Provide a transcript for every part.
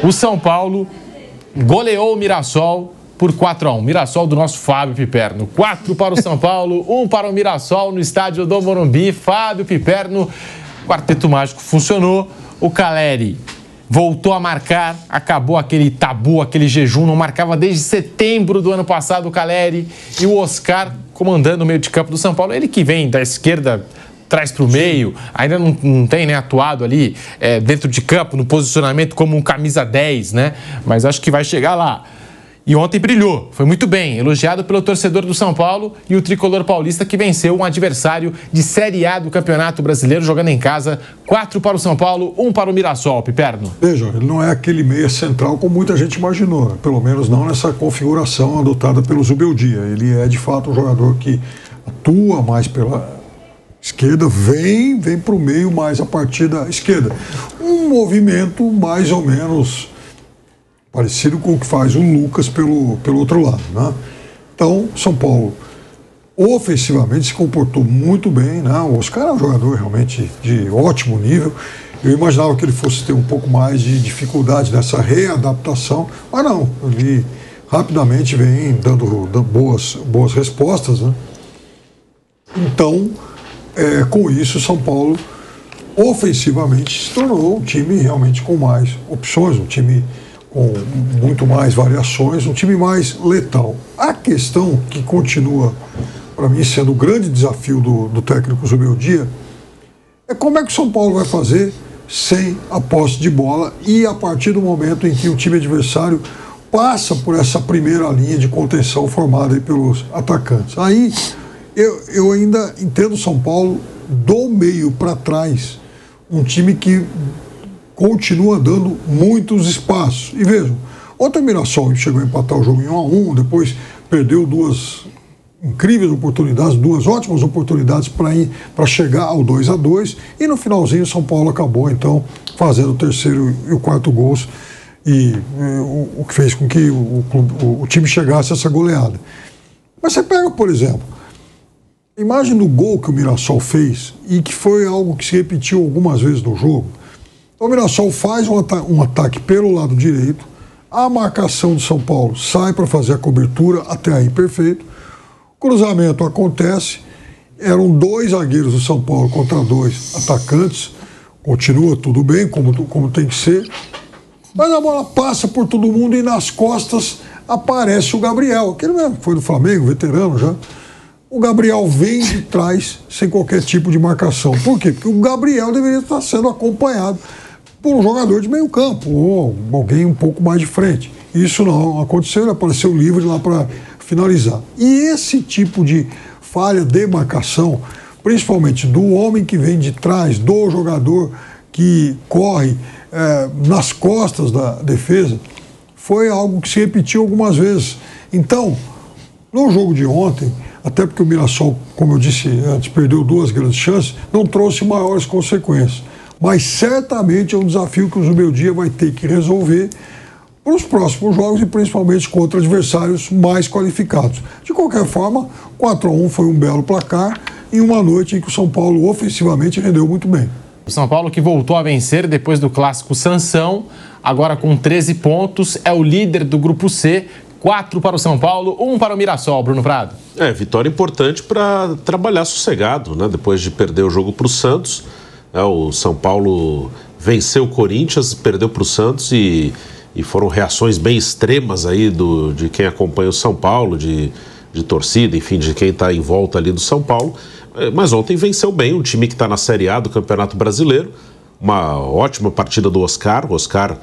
O São Paulo goleou o Mirassol por 4-1. Mirassol do nosso Fábio Piperno. 4 para o São Paulo, 1 para o Mirassol no estádio do Morumbi. Fábio Piperno, quarteto mágico funcionou. O Caleri voltou a marcar, acabou aquele tabu, aquele jejum, não marcava desde setembro do ano passado o Caleri. E o Oscar comandando o meio de campo do São Paulo. Ele que vem da esquerda, traz para o meio, ainda não tem, né, atuado ali dentro de campo, no posicionamento como um camisa 10, né? Mas acho que vai chegar lá. E ontem brilhou, foi muito bem, elogiado pelo torcedor do São Paulo e o tricolor paulista que venceu um adversário de Série A do Campeonato Brasileiro, jogando em casa. 4 para o São Paulo, 1 para o Mirassol, Piperno. Veja, ele não é aquele meia central como muita gente imaginou, pelo menos não nessa configuração adotada pelo Zubeldia. Ele é, de fato, um jogador que atua mais pela esquerda, vem para o meio mais a partir da esquerda. Um movimento mais ou menos parecido com o que faz o Lucas pelo outro lado, né? Então, São Paulo ofensivamente se comportou muito bem, né? O Oscar é um jogador realmente de ótimo nível. Eu imaginava que ele fosse ter um pouco mais de dificuldade nessa readaptação, mas não, ele rapidamente vem dando boas respostas, né? Então, com isso, São Paulo ofensivamente se tornou um time realmente com mais opções, um time com muito mais variações, um time mais letal. A questão que continua, para mim, sendo o grande desafio do técnico Zubeldia, é como é que o São Paulo vai fazer sem a posse de bola e a partir do momento em que o time adversário passa por essa primeira linha de contenção formada aí pelos atacantes. Aí eu ainda entendo o São Paulo do meio para trás, um time que continua dando muitos espaços. E vejam, ontem o Mirassol chegou a empatar o jogo em 1-1, depois perdeu duas incríveis oportunidades, duas ótimas oportunidades para chegar ao 2-2, e no finalzinho o São Paulo acabou então fazendo o terceiro e o quarto gols, e o que fez com que o time chegasse a essa goleada. Mas você pega, por exemplo, imagem do gol que o Mirassol fez e que foi algo que se repetiu algumas vezes no jogo. O Mirassol faz um ataque pelo lado direito, a marcação do São Paulo sai para fazer a cobertura, até aí perfeito. Cruzamento acontece, eram 2 zagueiros do São Paulo contra 2 atacantes, continua tudo bem, como tem que ser, mas a bola passa por todo mundo e nas costas aparece o Gabriel, aquele mesmo foi do Flamengo, veterano já. O Gabriel vem de trás sem qualquer tipo de marcação. Por quê? Porque o Gabriel deveria estar sendo acompanhado por um jogador de meio campo, ou alguém um pouco mais de frente. Isso não aconteceu, ele apareceu livre lá para finalizar. E esse tipo de falha de marcação, principalmente do homem que vem de trás, do jogador que corre nas costas da defesa, foi algo que se repetiu algumas vezes. Então, no jogo de ontem, até porque o Mirassol, como eu disse antes, perdeu 2 grandes chances, não trouxe maiores consequências. Mas certamente é um desafio que o Zubeldia vai ter que resolver para os próximos jogos e principalmente contra adversários mais qualificados. De qualquer forma, 4-1 foi um belo placar em uma noite em que o São Paulo ofensivamente rendeu muito bem. O São Paulo que voltou a vencer depois do clássico Sansão, agora com 13 pontos, é o líder do Grupo C. 4 para o São Paulo, 1 para o Mirassol, Bruno Prado. Vitória importante para trabalhar sossegado, né? Depois de perder o jogo para o Santos. O São Paulo venceu o Corinthians, perdeu para o Santos e foram reações bem extremas aí de quem acompanha o São Paulo, de torcida, enfim, de quem está em volta ali do São Paulo. Mas ontem venceu bem um time que está na Série A do Campeonato Brasileiro. Uma ótima partida do Oscar. O Oscar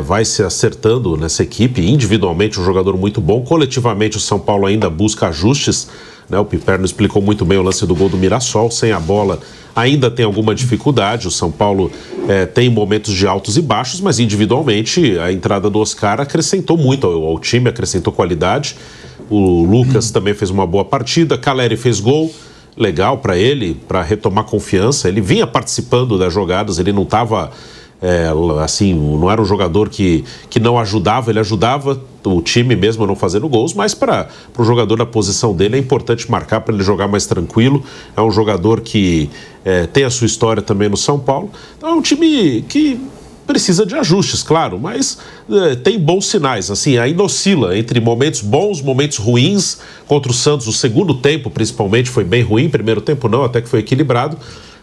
vai se acertando nessa equipe, individualmente um jogador muito bom. Coletivamente o São Paulo ainda busca ajustes, né? O Piperno explicou muito bem o lance do gol do Mirassol. Sem a bola ainda tem alguma dificuldade. O São Paulo tem momentos de altos e baixos, mas individualmente a entrada do Oscar acrescentou muito ao time, acrescentou qualidade. O Lucas também fez uma boa partida. Caleri fez gol. Legal para ele, para retomar confiança. Ele vinha participando das jogadas, ele não estava assim, não era um jogador que não ajudava, ele ajudava o time mesmo a não fazendo gols, mas para o jogador da posição dele é importante marcar para ele jogar mais tranquilo. É um jogador que tem a sua história também no São Paulo. Então é um time que precisa de ajustes, claro, mas tem bons sinais, assim, ainda oscila entre momentos bons, momentos ruins. Contra o Santos, o segundo tempo, principalmente, foi bem ruim, primeiro tempo não, até que foi equilibrado.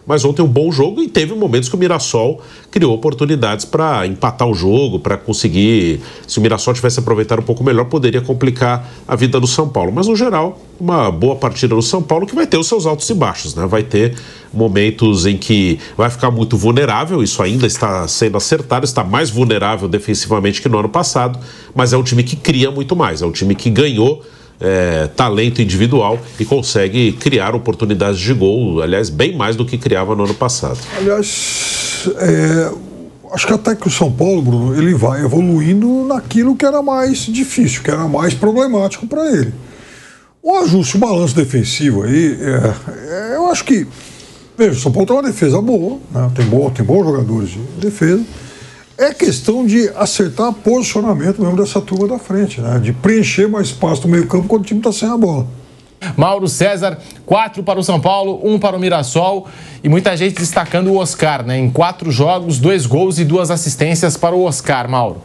Mas ontem um bom jogo, e teve momentos que o Mirassol criou oportunidades para empatar o jogo, para conseguir, se o Mirassol tivesse aproveitado um pouco melhor, poderia complicar a vida do São Paulo. Mas no geral, uma boa partida do São Paulo, que vai ter os seus altos e baixos, né? Vai ter momentos em que vai ficar muito vulnerável, isso ainda está sendo acertado, está mais vulnerável defensivamente que no ano passado, mas é um time que cria muito mais, é um time que ganhou talento individual e consegue criar oportunidades de gol, aliás, bem mais do que criava no ano passado. Aliás, acho que até que o São Paulo, Bruno, ele vai evoluindo naquilo que era mais difícil, que era mais problemático para ele. O ajuste, o balanço defensivo aí, eu acho que, veja, o São Paulo tem uma defesa boa, né? Tem bons jogadores de defesa. É questão de acertar posicionamento mesmo dessa turma da frente, né? De preencher mais espaço no meio campo quando o time está sem a bola. Mauro César, 4 para o São Paulo, 1 para o Mirassol, e muita gente destacando o Oscar, né? Em 4 jogos, 2 gols e 2 assistências para o Oscar, Mauro.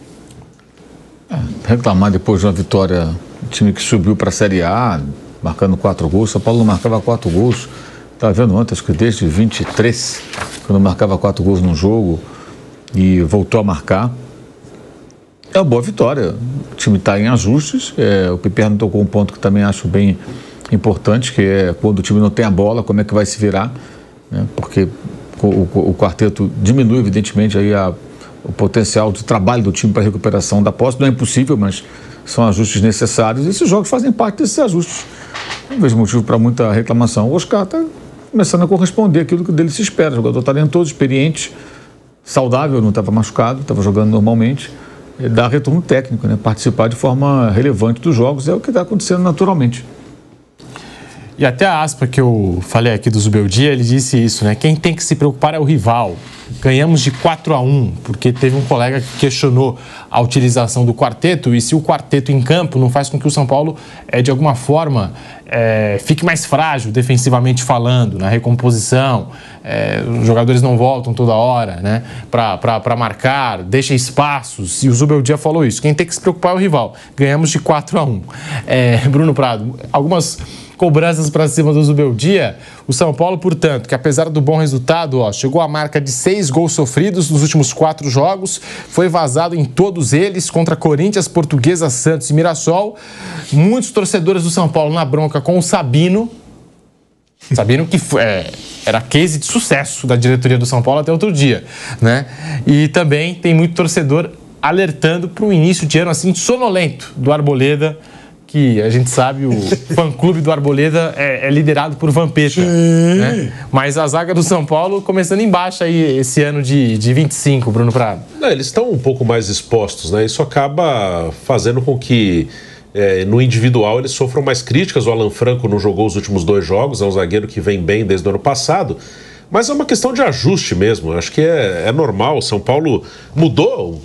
Reclamar depois de uma vitória, o time que subiu para a Série A, marcando 4 gols, São Paulo não marcava 4 gols, estava vendo ontem, acho que desde 23, quando marcava 4 gols num jogo, e voltou a marcar. É uma boa vitória. O time está em ajustes. O Piperno tocou um ponto que também acho bem importante, que é quando o time não tem a bola, como é que vai se virar, né? Porque o quarteto diminui, evidentemente, aí o potencial de trabalho do time para a recuperação da posse. Não é impossível, mas são ajustes necessários. E esses jogos fazem parte desses ajustes. Não vejo motivo para muita reclamação. O Oscar está começando a corresponder àquilo que dele se espera. Jogador talentoso, experiente, saudável, não estava machucado, estava jogando normalmente, dá retorno técnico, né? Participar de forma relevante dos jogos é o que está acontecendo naturalmente. E até a aspa que eu falei aqui do Zubeldia, ele disse isso, né? Quem tem que se preocupar é o rival. Ganhamos de 4-1, porque teve um colega que questionou a utilização do quarteto, e se o quarteto em campo não faz com que o São Paulo, de alguma forma, fique mais frágil defensivamente falando, na recomposição, os jogadores não voltam toda hora, né, para marcar, deixa espaços, e o Zubeldia falou isso, quem tem que se preocupar é o rival. Ganhamos de 4-1. Bruno Prado, algumas cobranças para cima do Zubeldia. O São Paulo, portanto, que apesar do bom resultado, chegou à marca de 6 gols sofridos nos últimos 4 jogos, foi vazado em todos eles, contra Corinthians, Portuguesa, Santos e Mirassol. Muitos torcedores do São Paulo na bronca com o Sabino que era case de sucesso da diretoria do São Paulo até outro dia, né? E também tem muito torcedor alertando para um início de ano assim sonolento do Arboleda, que a gente sabe, o fã-clube do Arboleda é liderado por Vampeta, né? Mas a zaga do São Paulo começando em baixa aí esse ano de 25, Bruno Prado. Eles estão um pouco mais expostos, né? Isso acaba fazendo com que no individual eles sofram mais críticas. O Alan Franco não jogou os últimos 2 jogos, é um zagueiro que vem bem desde o ano passado, mas é uma questão de ajuste mesmo. Acho que é normal. O São Paulo mudou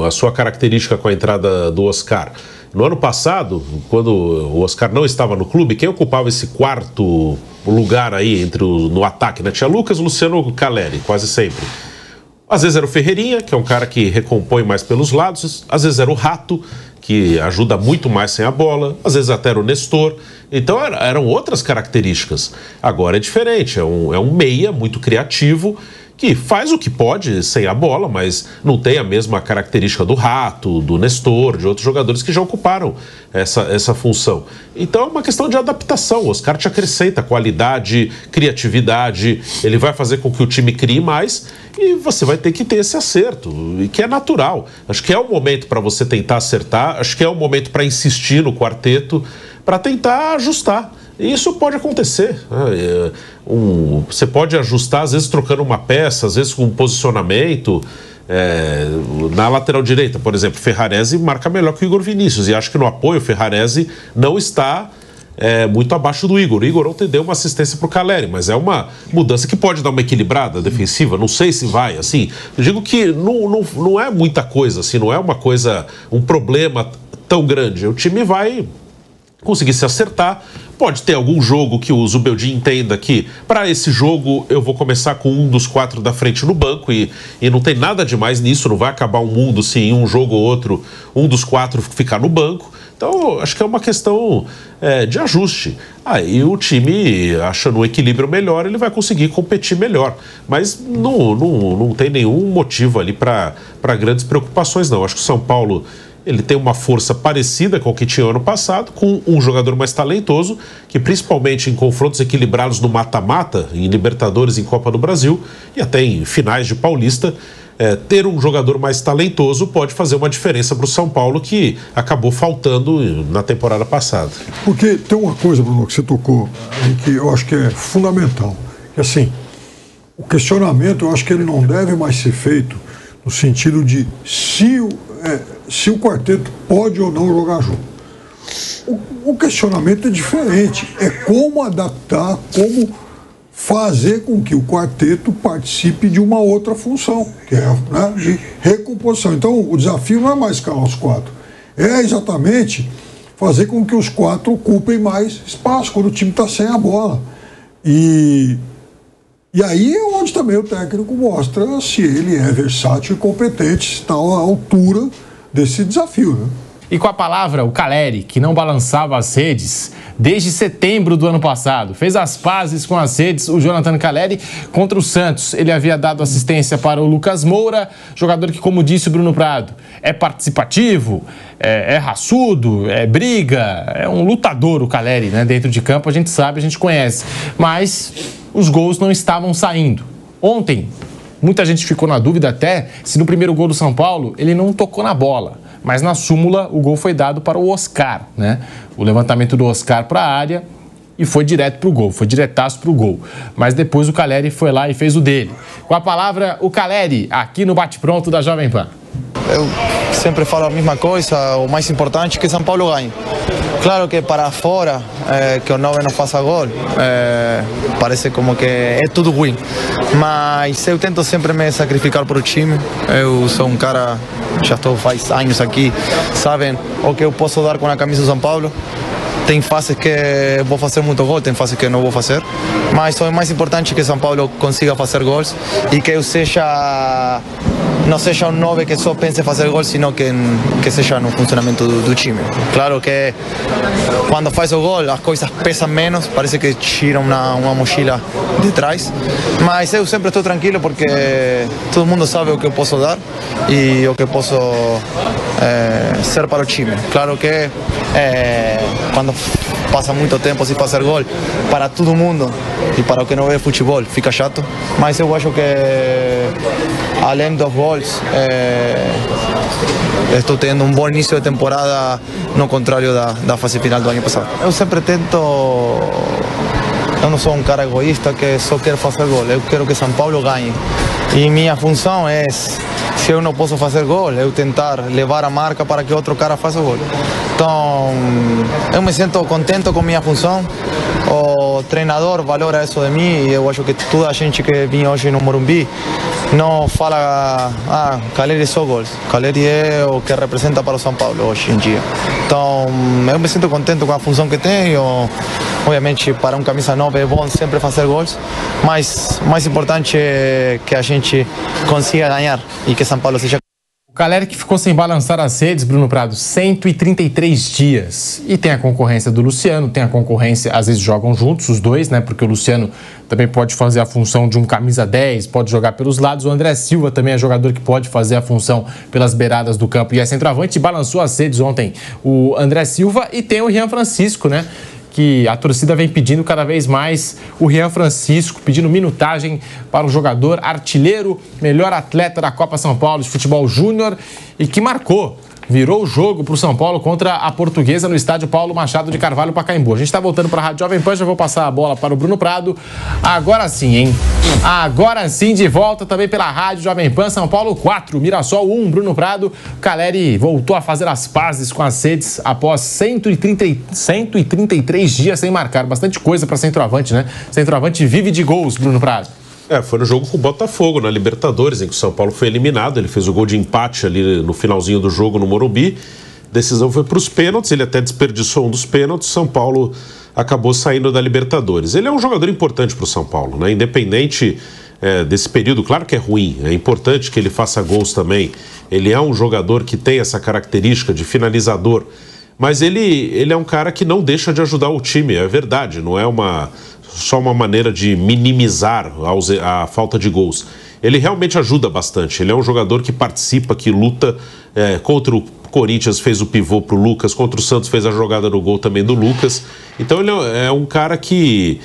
a sua característica com a entrada do Oscar. No ano passado, quando o Oscar não estava no clube, quem ocupava esse 4º lugar aí no ataque, né? Tinha Lucas, Luciano, Caleri, quase sempre. Às vezes era o Ferreirinha, que é um cara que recompõe mais pelos lados. Às vezes era o Rato, que ajuda muito mais sem a bola. Às vezes até era o Nestor. Então eram outras características. Agora é diferente, é um meia muito criativo, que faz o que pode sem a bola, mas não tem a mesma característica do Rato, do Nestor, de outros jogadores que já ocuparam essa função. Então é uma questão de adaptação. O Oscar te acrescenta qualidade, criatividade, ele vai fazer com que o time crie mais e você vai ter que ter esse acerto, e que é natural. Acho que é o momento para você tentar acertar, acho que é o momento para insistir no quarteto, para tentar ajustar. E isso pode acontecer. Você pode ajustar, às vezes trocando uma peça, às vezes com um posicionamento. Na lateral direita, por exemplo, Ferrarese marca melhor que o Igor Vinícius. E acho que no apoio o Ferrarese não está muito abaixo do Igor. O Igor ontem deu uma assistência para o Caleri, mas é uma mudança que pode dar uma equilibrada defensiva. Não sei se vai, assim. Eu digo que não é muita coisa, assim, não é uma coisa, um problema tão grande. O time vai conseguir se acertar. Pode ter algum jogo que o Zubeldia entenda que, para esse jogo, eu vou começar com um dos 4 da frente no banco e não tem nada demais nisso, não vai acabar o mundo se em um jogo ou outro um dos 4 ficar no banco. Então, acho que é uma questão de ajuste. Aí o time, achando um equilíbrio melhor, ele vai conseguir competir melhor. Mas não tem nenhum motivo ali para grandes preocupações, não. Acho que o São Paulo ele tem uma força parecida com o que tinha ano passado, com um jogador mais talentoso, que principalmente em confrontos equilibrados no mata-mata, em Libertadores, em Copa do Brasil e até em finais de Paulista, ter um jogador mais talentoso pode fazer uma diferença para o São Paulo, que acabou faltando na temporada passada. Porque tem uma coisa, Bruno, que você tocou aí que eu acho que é fundamental. Que assim, o questionamento eu acho que ele não deve mais ser feito no sentido de se o quarteto pode ou não jogar junto. O questionamento é diferente. É como adaptar, como fazer com que o quarteto participe de uma outra função, que é, né, de recomposição. Então, o desafio não é mais escalar os 4. É exatamente fazer com que os 4 ocupem mais espaço quando o time está sem a bola. E aí é onde também o técnico mostra se ele é versátil e competente, se está à altura desse desafio, né? E com a palavra, o Caleri, que não balançava as redes desde setembro do ano passado. Fez as pazes com as redes, o Jonathan Caleri, contra o Santos. Ele havia dado assistência para o Lucas Moura, jogador que, como disse o Bruno Prado, é participativo, é raçudo, é briga, é um lutador o Caleri, né? Dentro de campo a gente sabe, a gente conhece. Mas os gols não estavam saindo. Ontem, muita gente ficou na dúvida até se no primeiro gol do São Paulo ele não tocou na bola. Mas na súmula o gol foi dado para o Oscar, né? O levantamento do Oscar para a área e foi direto para o gol, foi diretaço para o gol. Mas depois o Caleri foi lá e fez o dele. Com a palavra, o Caleri, aqui no Bate-Pronto da Jovem Pan. Eu sempre falo a mesma coisa, o mais importante é que São Paulo ganhe. Claro que para fora, que o 9 não faça gol, parece como que é tudo ruim. Mas eu tento sempre me sacrificar para o time. Eu sou um cara, já estou faz anos aqui, sabem o que eu posso dar com a camisa do São Paulo. Tem fases que vou fazer muito gol, tem fases que não vou fazer. Mas o mais importante é que São Paulo consiga fazer gols e que eu não seja um 9 que só pense em fazer gol, sino que seja no funcionamento do time. Claro que quando faz o gol as coisas pesam menos, parece que tiram uma mochila de trás, mas eu sempre estou tranquilo porque todo mundo sabe o que eu posso dar e o que eu posso ser para o time. Claro que quando passa muito tempo sem fazer gol, para todo mundo e para o que não vê futebol, fica chato, mas eu acho que além dos gols, estou tendo um bom início de temporada, no contrário da fase final do ano passado. Eu sempre tento, eu não sou um cara egoísta que só quer fazer gol, eu quero que São Paulo ganhe. E minha função é, se eu não posso fazer gol, eu tentar levar a marca para que outro cara faça gol. Então, eu me sinto contente com minha função. O treinador valora isso de mim e eu acho que toda a gente que vinha hoje no Morumbi não fala, Caleri só gols. Caleri é o que representa para o São Paulo hoje em dia. Então, eu me sinto contente com a função que tenho. Obviamente, para um camisa 9 é bom sempre fazer gols, mas o mais importante é que a gente consiga ganhar e que São Paulo seja. O Caleri que ficou sem balançar as redes, Bruno Prado, 133 dias. E tem a concorrência do Luciano, tem a concorrência, às vezes jogam juntos os dois, né? Porque o Luciano também pode fazer a função de um camisa 10, pode jogar pelos lados. O André Silva também é jogador que pode fazer a função pelas beiradas do campo e é centroavante. Balançou as redes ontem o André Silva e tem o Rian Francisco, né? Que a torcida vem pedindo cada vez mais o Rian Francisco, pedindo minutagem para o jogador artilheiro, melhor atleta da Copa São Paulo de Futebol Júnior e que virou o jogo para o São Paulo contra a Portuguesa no estádio Paulo Machado de Carvalho, Pacaembu. A gente está voltando para a Rádio Jovem Pan, já vou passar a bola para o Bruno Prado. Agora sim, hein? Agora sim, de volta também pela Rádio Jovem Pan, São Paulo 4, Mirassol 1, Bruno Prado. Caleri voltou a fazer as pazes com as redes após 133 dias sem marcar. Bastante coisa para centroavante, né? Centroavante vive de gols, Bruno Prado. Foi no jogo com o Botafogo, na Libertadores, em que o São Paulo foi eliminado. Ele fez o gol de empate ali no finalzinho do jogo no Morumbi. decisão foi para os pênaltis, ele até desperdiçou um dos pênaltis, São Paulo acabou saindo da Libertadores. Ele é um jogador importante para o São Paulo, né? Independente desse período, claro que é ruim, é importante que ele faça gols também. Ele é um jogador que tem essa característica de finalizador, mas ele é um cara que não deixa de ajudar o time, é verdade, não é só uma maneira de minimizar a falta de gols. Ele realmente ajuda bastante, ele é um jogador que participa, que luta contra o Corinthians, fez o pivô pro Lucas, contra o Santos fez a jogada no gol também do Lucas. Então ele é um cara que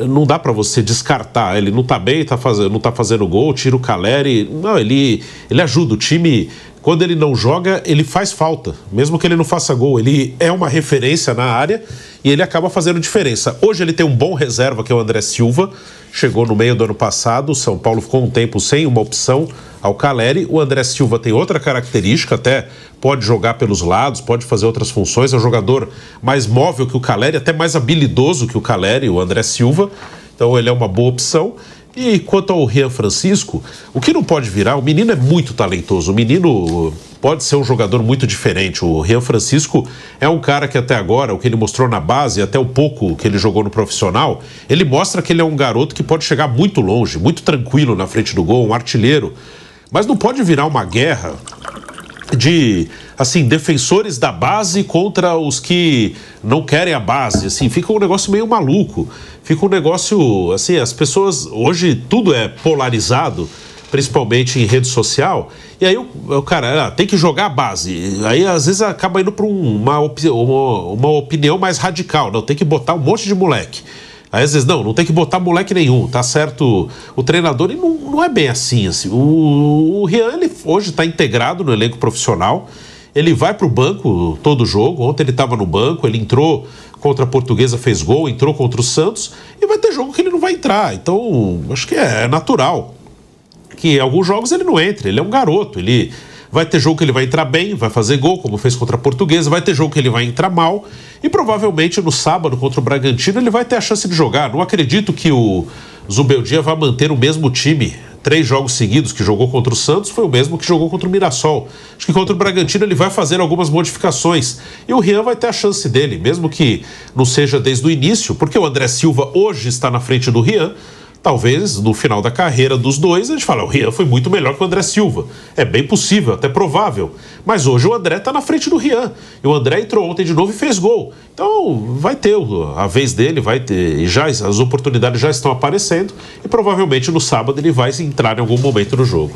não dá para você descartar, ele não tá bem, não tá fazendo gol, tira o Caleri, não, ele ajuda o time. Quando ele não joga, ele faz falta, mesmo que ele não faça gol, ele é uma referência na área e ele acaba fazendo diferença. Hoje ele tem um bom reserva, que é o André Silva, chegou no meio do ano passado, o São Paulo ficou um tempo sem uma opção ao Caleri. O André Silva tem outra característica, até pode jogar pelos lados, pode fazer outras funções, é um jogador mais móvel que o Caleri, até mais habilidoso que o Caleri, o André Silva, então ele é uma boa opção. E quanto ao Rian Francisco, o que não pode virar, o menino é muito talentoso, o menino pode ser um jogador muito diferente. O Rian Francisco é um cara que até agora, o que ele mostrou na base, até o pouco que ele jogou no profissional, ele mostra que ele é um garoto que pode chegar muito longe, muito tranquilo na frente do gol, um artilheiro, mas não pode virar uma guerra de, assim, defensores da base contra os que não querem a base, assim, fica um negócio meio maluco, fica um negócio, assim, as pessoas, hoje tudo é polarizado, principalmente em rede social, e aí o cara tem que jogar a base, aí às vezes acaba indo para uma opinião mais radical, não, tem que botar um monte de moleque. Aí às vezes, não tem que botar moleque nenhum, tá certo o treinador, e não é bem assim. O Rian, ele hoje está integrado no elenco profissional, ele vai pro banco todo jogo, ontem ele estava no banco, ele entrou contra a Portuguesa, fez gol, entrou contra o Santos, e vai ter jogo que ele não vai entrar, então acho que é natural que em alguns jogos ele não entre, ele é um garoto, ele vai ter jogo que ele vai entrar bem, vai fazer gol, como fez contra a Portuguesa, vai ter jogo que ele vai entrar mal, e provavelmente no sábado contra o Bragantino ele vai ter a chance de jogar. Não acredito que o Zubeldia vá manter o mesmo time. 3 jogos seguidos que jogou contra o Santos foi o mesmo que jogou contra o Mirassol. Acho que contra o Bragantino ele vai fazer algumas modificações, e o Rian vai ter a chance dele, mesmo que não seja desde o início, porque o André Silva hoje está na frente do Rian. Talvez no final da carreira dos dois a gente fala, o Rian foi muito melhor que o André Silva. É bem possível, até provável. Mas hoje o André está na frente do Rian. E o André entrou ontem de novo e fez gol. Então vai ter a vez dele, vai ter. E já as oportunidades já estão aparecendo. E provavelmente no sábado ele vai entrar em algum momento no jogo.